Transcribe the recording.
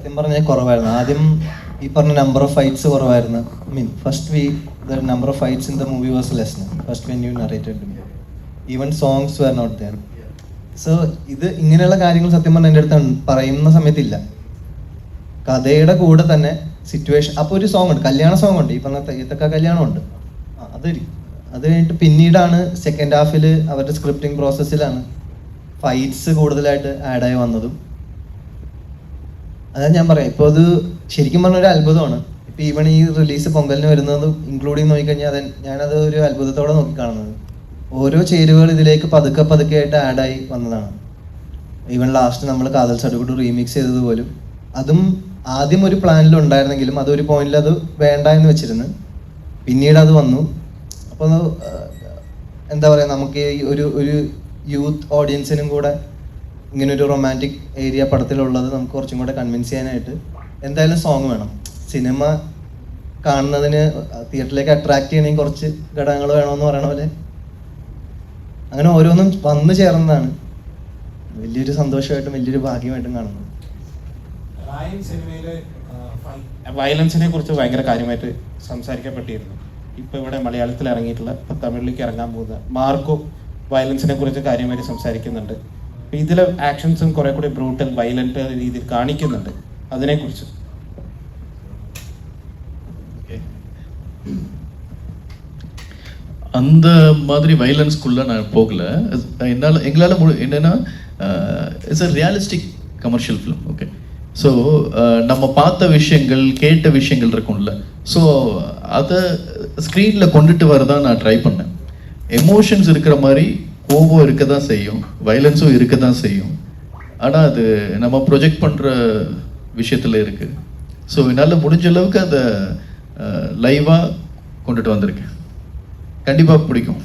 സത്യം പറഞ്ഞാൽ കുറവായിരുന്നു. ആദ്യം ഈ പറഞ്ഞ നമ്പർ ഓഫ് ഫൈറ്റ്സ് കുറവായിരുന്നു. First the number of fights in the movie was less. First when you narrated to me, even songs were not there. So ഇത് ഇങ്ങനെയുള്ള കാര്യങ്ങൾ സത്യം പറഞ്ഞാൽ എൻ്റെ അടുത്ത് പറയുന്ന സമയത്തില്ല. കഥയുടെ കൂടെ തന്നെ സിറ്റുവേഷൻ. അപ്പോൾ ഒരു സോങ് ഉണ്ട്, കല്യാണ സോങ് ഉണ്ട്, ഈ പറഞ്ഞ തയ്യത്തക്ക കല്യാണം ഉണ്ട്. അത് കഴിഞ്ഞിട്ട് പിന്നീടാണ് സെക്കൻഡ് ഹാഫിൽ അവരുടെ സ്ക്രിപ്റ്റിംഗ് പ്രോസസ്സിലാണ് ഫൈറ്റ്സ് കൂടുതലായിട്ട് ആഡായി വന്നതും. അതാ ഞാൻ പറയാം, ഇപ്പോൾ അത് ശരിക്കും പറഞ്ഞൊരു അത്ഭുതമാണ്. ഇപ്പം ഈവൺ ഈ റിലീസ് പൊങ്കലിന് വരുന്നത് ഇൻക്ലൂഡിങ് നോക്കിക്കഴിഞ്ഞാൽ ഞാനത് ഒരു അത്ഭുതത്തോടെ നോക്കിക്കാണുന്നത്. ഓരോ ചേരുവകൾ ഇതിലേക്ക് പതുക്കെ പതുക്കെ ആയിട്ട് ആഡായി വന്നതാണ്. ഈവൻ ലാസ്റ്റ് നമ്മൾ കാതൽ സടുകുട് റീമിക്സ് ചെയ്തത് പോലും അതും ആദ്യം ഒരു പ്ലാനിൽ ഉണ്ടായിരുന്നെങ്കിലും അതൊരു പോയിന്റിൽ അത് വേണ്ട എന്ന് വെച്ചിരുന്നു. പിന്നീട് അത് വന്നു. അപ്പോൾ എന്താ പറയുക, നമുക്ക് ഈ ഒരു യൂത്ത് ഓഡിയൻസിനും കൂടെ ഇങ്ങനൊരു റൊമാൻറ്റിക് ഏരിയ പടത്തിലുള്ളത് നമുക്ക് കുറച്ചും കൂടെ കൺവിൻസ് ചെയ്യാനായിട്ട് എന്തായാലും സോങ് വേണം. സിനിമ കാണുന്നതിന് തിയേറ്ററിലേക്ക് അട്രാക്ട് ചെയ്യണമെങ്കിൽ കുറച്ച് ഘടകങ്ങൾ വേണമെന്ന് പറയണ പോലെ അങ്ങനെ ഓരോന്നും വന്നു ചേർന്നതാണ് വലിയൊരു സന്തോഷമായിട്ടും വലിയൊരു ഭാഗ്യമായിട്ടും കാണുന്നത്. വയലൻസിനെ കുറിച്ച് ഭയങ്കര കാര്യമായിട്ട് സംസാരിക്കപ്പെട്ടിരുന്നു. ഇപ്പോൾ ഇവിടെ മലയാളത്തിൽ ഇറങ്ങിയിട്ടുള്ള, ഇപ്പോൾ തമിഴിലേക്ക് ഇറങ്ങാൻ പോകുന്ന മാർക്കോ വയലൻസിനെ കുറിച്ച് കാര്യമായിട്ട് സംസാരിക്കുന്നുണ്ട്. അപ്പോൾ ഇതിലെ ആക്ഷൻസും കുറെ കൂടി ബ്രൂട്ടൽ വയലന്റ് രീതിയിൽ കാണിക്കുന്നുണ്ട്. അതിനെക്കുറിച്ച് அந்த மாதிரி வயலன்ஸ்குள்ளே நான் போகல. எங்களால் என்னென்னா it's a realistic commercial film. Okay, so நம்ம பார்த்த விஷயங்கள் கேட்ட விஷயங்கள் இருக்கும்ல, ஸோ அதை ஸ்க்ரீனில் கொண்டுட்டு வரதான் நான் ட்ரை பண்ணேன். எமோஷன்ஸ் இருக்கிற மாதிரி கோபம் இருக்க தான் செய்யும், வயலன்ஸும் இருக்க தான் செய்யும். ஆனால் அது நம்ம ப்ரொஜெக்ட் பண்ணுற விஷயத்தில் இருக்குது. ஸோ என்னால் முடிஞ்ச அளவுக்கு அதை லைவாக கொண்டுட்டு வந்திருக்கேன். கண்டிப்பாக பிடிக்கும்.